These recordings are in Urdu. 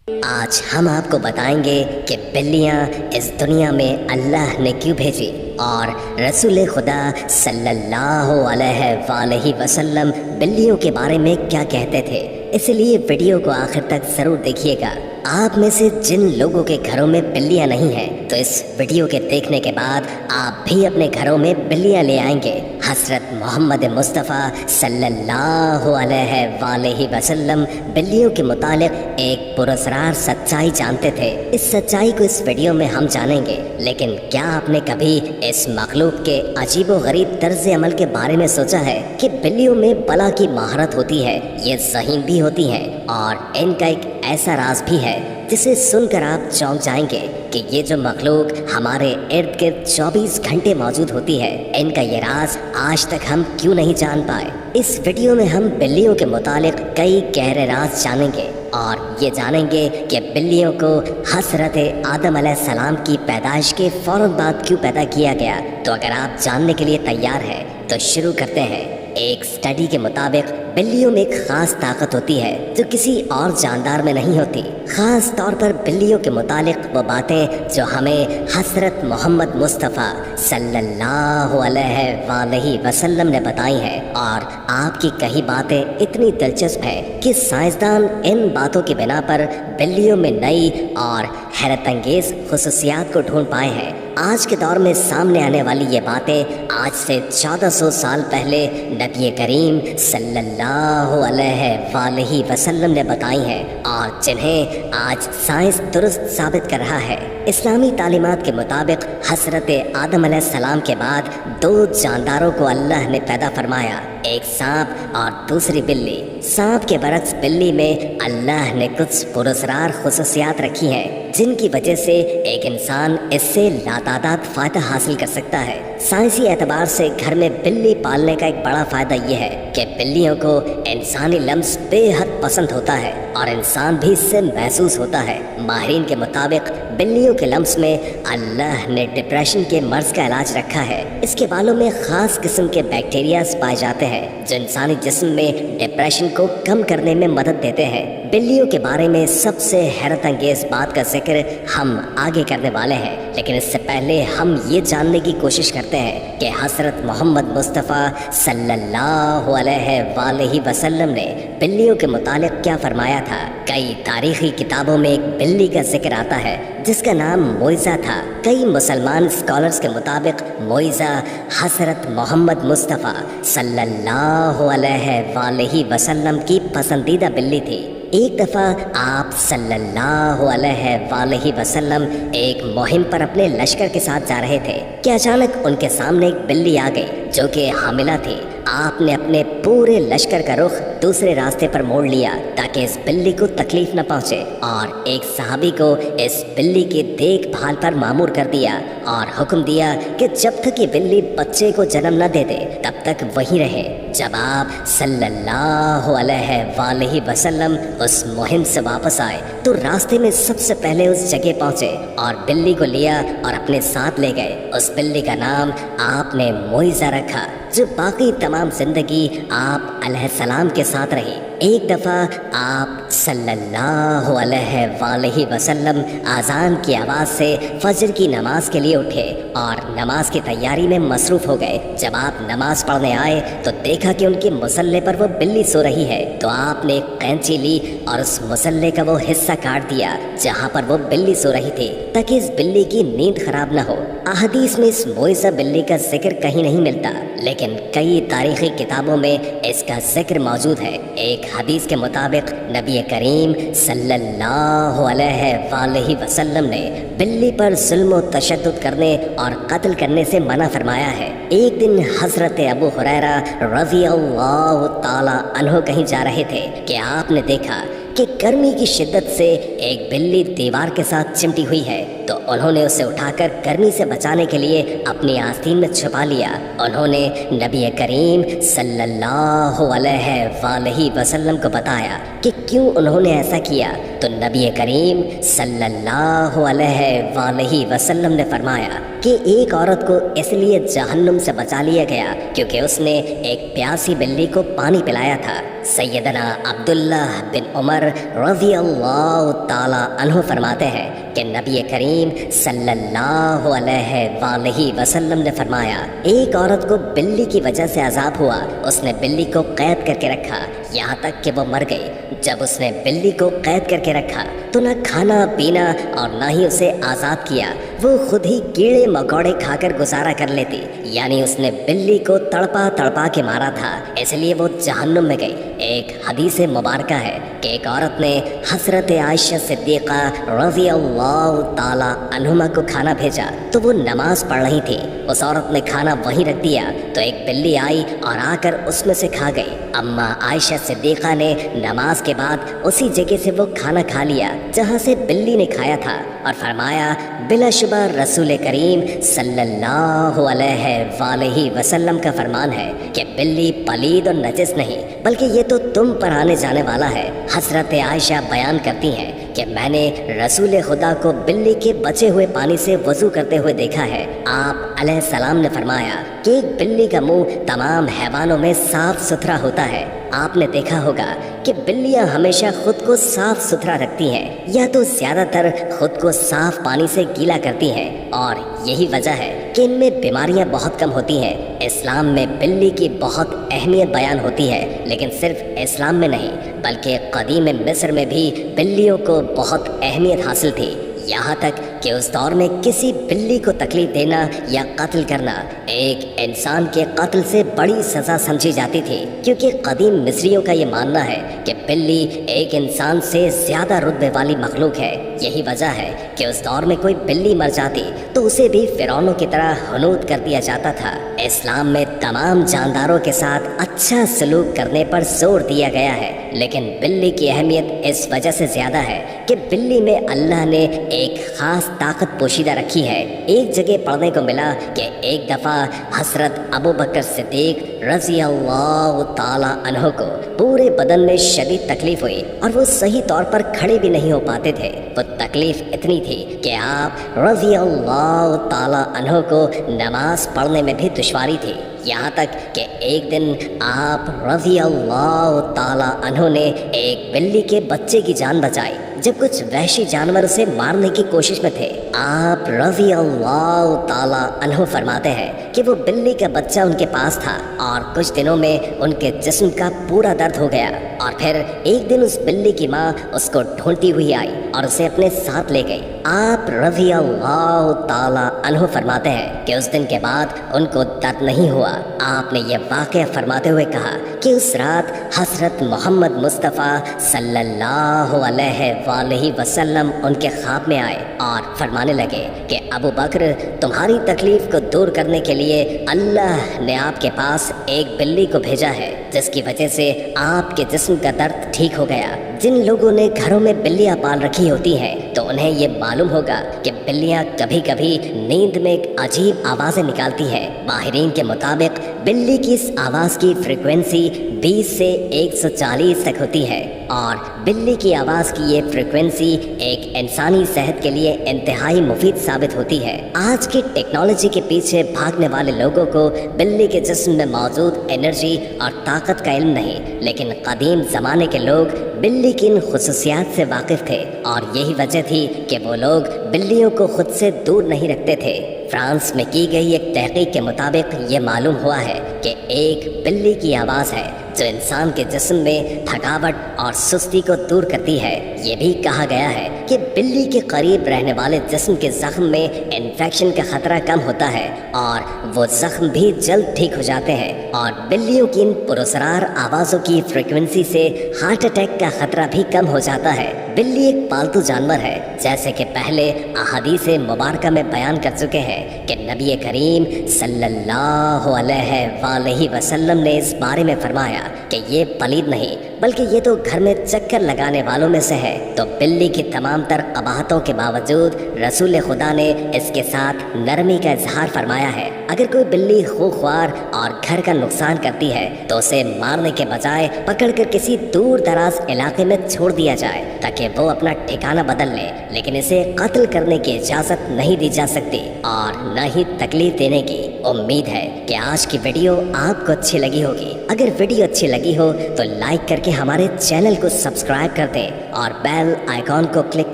آج ہم آپ کو بتائیں گے کہ بلیاں اس دنیا میں اللہ نے کیوں بھیجی اور رسول خدا صلی اللہ علیہ وآلہ وسلم بلیوں کے بارے میں کیا کہتے تھے۔ اس لیے ویڈیو کو آخر تک ضرور دیکھیے گا۔ آپ میں سے جن لوگوں کے گھروں میں بلیاں نہیں ہیں تو اس ویڈیو کے دیکھنے کے بعد آپ بھی اپنے گھروں میں بلیاں لے آئیں گے۔ حضرت محمد مصطفیٰ صلی اللہ علیہ وآلہ وسلم بلیوں کے متعلق ایک پراسرار سچائی جانتے تھے۔ اس سچائی کو اس ویڈیو میں ہم جانیں گے، لیکن کیا آپ نے کبھی اس مخلوق کے عجیب و غریب طرز عمل کے بارے میں سوچا ہے کہ بلیوں میں بلا کی مہارت ہوتی ہے، یہ ذہین بھی ہوتی ہیں اور ان کا ایک ایسا راز بھی ہے جسے سن کر آپ چونک جائیں گے کہ یہ جو مخلوق ہمارے ارد گرد 24 گھنٹے موجود ہوتی ہے، ان کا یہ راز آج تک ہم کیوں نہیں جان پائے۔ اس ویڈیو میں ہم بلیوں کے متعلق کئی گہرے راز جانیں گے اور یہ جانیں گے کہ بلیوں کو حضرت آدم علیہ السلام کی پیدائش کے فوراً بعد کیوں پیدا کیا گیا۔ تو اگر آپ جاننے کے لیے تیار ہیں تو شروع کرتے ہیں۔ ایک اسٹڈی کے مطابق بلیوں میں ایک خاص طاقت ہوتی ہے جو کسی اور جاندار میں نہیں ہوتی۔ خاص طور پر بلیوں کے متعلق وہ باتیں جو ہمیں حضرت محمد مصطفیٰ صلی اللہ علیہ وآلہ وسلم نے بتائی ہیں، اور آپ کی کئی باتیں اتنی دلچسپ ہیں کہ سائنسدان ان باتوں کی بنا پر بلیوں میں نئی اور حیرت انگیز خصوصیات کو ڈھونڈ پائے ہیں۔ آج کے دور میں سامنے آنے والی یہ باتیں آج سے 1400 سال پہلے نبی کریم صلی اللہ علیہ وآلہ وسلم نے بتائی ہیں اور جنہیں آج سائنس درست ثابت کر رہا ہے۔ اسلامی تعلیمات کے مطابق حضرت آدم علیہ السلام کے بعد 2 جانداروں کو اللہ نے پیدا فرمایا، ایک سانپ اور دوسری بلی۔ سانپ کے برعکس بلی میں اللہ نے کچھ پراسرار خصوصیات رکھی ہیں جن کی وجہ سے ایک انسان اس سے لاتعداد فائدہ حاصل کر سکتا ہے۔ سائنسی اعتبار سے گھر میں بلی پالنے کا ایک بڑا فائدہ یہ ہے کہ بلیوں کو انسانی لمس بے حد پسند ہوتا ہے اور انسان بھی اس سے محسوس ہوتا ہے۔ ماہرین کے مطابق بلیوں کے لمس میں اللہ نے ڈپریشن کے مرض کا علاج رکھا ہے۔ اس کے بالوں میں خاص قسم کے بیکٹیریاز پائے جاتے ہیں جو انسانی جسم میں ڈپریشن کو کم کرنے میں مدد دیتے ہیں۔ بلیوں کے بارے میں سب سے حیرت انگیز بات کا ذکر ہم آگے کرنے والے ہیں، لیکن اس سے پہلے ہم یہ جاننے کی کوشش کرتے ہیں کہ حضرت محمد مصطفیٰ صلی اللہ علیہ وآلہ وسلم نے بلیوں کے متعلق کیا فرمایا تھا۔ کئی تاریخی کتابوں میں ایک بلی کا ذکر آتا ہے جس کا نام موئزہ تھا۔ کئی مسلمان اسکالرز کے مطابق موئزہ حضرت محمد مصطفیٰ صلی اللہ علیہ وآلہ وسلم کی پسندیدہ بلی تھی۔ ایک دفعہ آپ صلی اللہ علیہ وآلہ وسلم ایک مہم پر اپنے لشکر کے ساتھ جا رہے تھے کہ اچانک ان کے سامنے ایک بلی آ گئی جو کہ حاملہ تھی۔ آپ نے اپنے پورے لشکر کا رخ دوسرے راستے پر موڑ لیا تاکہ اس بلی کو تکلیف نہ پہنچے، اور ایک صحابی کو اس بلی کی دیکھ بھال پر مامور کر دیا اور حکم دیا کہ جب تک یہ بلی بچے کو جنم نہ دے دے تب تک وہیں رہے۔ جب آپ صلی اللہ علیہ وآلہ وسلم اس مہم سے واپس آئے تو راستے میں سب سے پہلے اس جگہ پہنچے اور بلی کو لیا اور اپنے ساتھ لے گئے۔ اس بلی کا نام آپ نے موئزہ رکھا جو باقی تمام زندگی آپ علیہ السلام کے ساتھ رہی۔ ایک دفعہ آپ صلی اللہ علیہ وآلہ وسلم اذان کی آواز سے فجر کی نماز کے لیے اٹھے اور نماز کی تیاری میں مصروف ہو گئے۔ جب آپ نماز پڑھنے آئے تو دیکھا کہ ان کے مصلے پر وہ بلی سو رہی ہے، تو آپ نے ایک قینچی لی اور اس مصلے کا وہ حصہ کاٹ دیا جہاں پر وہ بلی سو رہی تھی تاکہ اس بلی کی نیند خراب نہ ہو۔ احادیث میں اس موئزہ بلی کا ذکر کہیں نہیں ملتا، لیکن کئی تاریخی کتابوں میں اس کا ذکر موجود ہے۔ ایک حدیث کے مطابق نبی کریم صلی اللہ علیہ وآلہ وسلم نے بلی پر ظلم و تشدد کرنے اور قتل کرنے سے منع فرمایا ہے۔ ایک دن حضرت ابو ہریرہ رضی اللہ تعالی عنہ کہیں جا رہے تھے کہ آپ نے دیکھا کہ گرمی کی شدت سے ایک بلی دیوار کے ساتھ چمٹی ہوئی ہے، تو انہوں نے اسے اٹھا کر گرمی سے بچانے کے لیے اپنی آستین میں چھپا لیا۔ انہوں نے نبی کریم صلی اللہ علیہ وآلہ وسلم کو بتایا کہ کیوں انہوں نے ایسا کیا، تو نبی کریم صلی اللہ علیہ وآلہ وسلم نے فرمایا کہ ایک عورت کو اس لیے جہنم سے بچا لیا گیا کیونکہ اس نے ایک پیاسی بلی کو پانی پلایا تھا۔ سیدنا عبداللہ بن عمر رضی اللہ تعالی عنہ فرماتے ہیں کہ نبی کریم صلی اللہ علیہ وآلہ وسلم نے فرمایا، ایک عورت کو بلی کی وجہ سے عذاب ہوا، اس نے بلی کو قید کر کے رکھا یہاں تک کہ وہ مر گئی۔ جب اس نے بلی کو قید کر کے رکھا تو نہ کھانا پینا اور نہ ہی اسے آزاد کیا، وہ خود ہی کیڑے مکوڑے کھا کر گزارا کر لیتی، یعنی اس نے بلی کو تڑپا تڑپا کے مارا تھا، اس لیے وہ جہنم میں گئی۔ ایک حدیث مبارکہ ہے کہ ایک عورت نے حضرت عائشہ صدیقہ رضی اللہ تعالی عنہما کو کھانا بھیجا تو وہ نماز پڑھ رہی تھی، اس عورت نے کھانا وہیں رکھ دیا تو ایک بلی آئی اور آ کر اس میں سے کھا گئی۔ اما عائشہ صدیقہ نے نماز کے بعد اسی جگہ سے وہ کھانا کھا لیا جہاں سے بلی نے کھایا تھا اور فرمایا، بلا شبہ رسول کریم صلی اللہ علیہ وآلہ وسلم کا فرمان ہے کہ بلی پلید اور نجس نہیں بلکہ یہ تو تم پر آنے جانے والا ہے۔ حضرت عائشہ بیان کرتی ہیں کہ میں نے رسول خدا کو بلی کے بچے ہوئے پانی سے وضو کرتے ہوئے دیکھا ہے۔ آپ علیہ السلام نے فرمایا کہ ایک بلی کا منہ تمام حیوانوں میں صاف ستھرا ہوتا ہے۔ آپ نے دیکھا ہوگا کہ بلیاں ہمیشہ خود کو صاف ستھرا رکھتی ہیں یا تو زیادہ تر خود کو صاف پانی سے گیلا کرتی ہیں، اور یہی وجہ ہے کہ ان میں بیماریاں بہت کم ہوتی ہیں۔ اسلام میں بلی کی بہت اہمیت بیان ہوتی ہے، لیکن صرف اسلام میں نہیں بلکہ قدیم مصر میں بھی بلیوں کو بہت اہمیت حاصل تھی، یہاں تک کہ اس دور میں کسی بلی کو تکلیف دینا یا قتل کرنا ایک انسان کے قتل سے بڑی سزا سمجھی جاتی تھی، کیونکہ قدیم مصریوں کا یہ ماننا ہے کہ بلی ایک انسان سے زیادہ رتبے والی مخلوق ہے۔ یہی وجہ ہے کہ اس دور میں کوئی بلی مر جاتی تو اسے بھی فرعونوں کی طرح حنوط کر دیا جاتا تھا۔ اسلام میں تمام جانداروں کے ساتھ اچھا سلوک کرنے پر زور دیا گیا ہے، لیکن بلی کی اہمیت اس وجہ سے زیادہ ہے کہ بلی میں اللہ نے ایک خاص طاقت پوشیدہ رکھی ہے۔ ایک جگہ پڑھنے کو ملا کہ ایک دفعہ حضرت ابو بکر صدیق رضی اللہ تعالی عنہ کو پورے بدن میں شدید تکلیف ہوئی اور وہ صحیح طور پر کھڑے بھی نہیں ہو پاتے تھے۔ وہ تکلیف اتنی تھی کہ آپ رضی اللہ تعالی عنہ کو نماز پڑھنے میں بھی دشواری تھی، یہاں تک کہ ایک دن آپ رضی اللہ تعالی عنہ نے ایک بلی کے بچے کی جان بچائی جب کچھ وحشی جانور اسے مارنے کی کوشش میں تھے۔ آپ رضی اللہ تعالی عنہ فرماتے ہیں کہ وہ بلی کا بچہ ان کے پاس تھا اور کچھ دنوں میں ان کے جسم کا پورا درد ہو گیا، اور پھر ایک دن اس بلی کی ماں اس کو ڈھونڈتی ہوئی آئی اور اسے اپنے ساتھ لے گئی۔ آپ رضی اللہ تعالی عنہ فرماتے ہیں کہ اس دن کے بعد ان کو درد نہیں ہوا۔ آپ نے یہ واقعہ فرماتے ہوئے کہا کہ اس رات حضرت محمد مصطفیٰ صلی اللہ علیہ وآلہ وسلم ان کے خواب میں آئے اور فرمانے لگے کہ ابو بکر، تمہاری تکلیف کو دور کرنے کے لیے اللہ نے آپ کے پاس ایک بلی کو بھیجا ہے جس کی وجہ سے آپ کے جسم کا درد ٹھیک ہو گیا۔ جن لوگوں نے گھروں میں بلیاں پال رکھی ہوتی ہیں تو انہیں یہ معلوم ہوگا کہ بلیاں کبھی کبھی نیند میں ایک عجیب آوازیں نکالتی ہیں۔ ماہرین کے مطابق بلی کی اس آواز کی فریکوینسی 20 سے 140 تک ہوتی ہے، اور بلی کی آواز کی یہ فریکوینسی ایک انسانی صحت کے لیے انتہائی مفید ثابت ہوتی ہے۔ آج کی ٹیکنالوجی کے پیچھے بھاگنے والے لوگوں کو بلی کے جسم میں موجود انرجی اور طاقت کا علم نہیں، لیکن قدیم زمانے کے لوگ بلی کی ان خصوصیات سے واقف تھے، اور یہی وجہ تھی کہ وہ لوگ بلیوں کو خود سے دور نہیں رکھتے تھے۔ فرانس میں کی گئی ایک تحقیق کے مطابق یہ معلوم ہوا ہے کہ ایک بلی کی آواز ہے جو انسان کے جسم میں تھکاوٹ اور سستی کو دور کرتی ہے۔ یہ بھی کہا گیا ہے کہ بلی کے قریب رہنے والے جسم کے زخم میں انفیکشن کا خطرہ کم ہوتا ہے اور وہ زخم بھی جلد ٹھیک ہو جاتے ہیں، اور بلیوں کی ان پراسرار آوازوں کی فریکوینسی سے ہارٹ اٹیک کا خطرہ بھی کم ہو جاتا ہے۔ بلی ایک پالتو جانور ہے، جیسے کہ پہلے احادیث مبارکہ میں بیان کر چکے ہیں کہ نبی کریم صلی اللہ علیہ وآلہ وسلم نے اس بارے میں فرمایا کہ یہ پلید نہیں بلکہ یہ تو گھر میں چکر لگانے والوں میں سے ہے۔ تو بلی کی تمام تر قباحتوں کے باوجود رسول خدا نے اس کے ساتھ نرمی کا اظہار فرمایا ہے اگر کوئی بلی خوخوار اور گھر کا نقصان کرتی ہے تو اسے مارنے کے بجائے پکڑ کر کسی دور دراز علاقے میں چھوڑ دیا جائے تاکہ وہ اپنا ٹھکانہ بدل لے، لیکن اسے قتل کرنے کی اجازت نہیں دی جا سکتی اور نہ ہی تکلیف دینے کی۔ امید ہے کہ آج کی ویڈیو آپ کو اچھی لگی ہوگی۔ اگر ویڈیو اچھی لگی ہو تو لائک کر کے ہمارے چینل کو سبسکرائب کر دیں اور بیل آئیکن کو کلک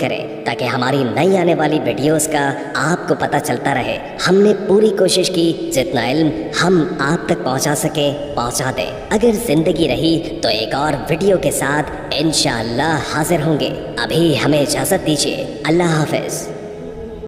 کریں تاکہ ہماری نئی آنے والی ویڈیوز کا آپ کو پتہ چلتا رہے۔ ہم نے پوری کوشش کی جتنا علم ہم آپ تک پہنچا سکیں پہنچا دیں۔ اگر زندگی رہی تو ایک اور ویڈیو کے ساتھ انشاءاللہ حاضر ہوں گے۔ ابھی ہمیں اجازت دیجیے۔ اللہ حافظ۔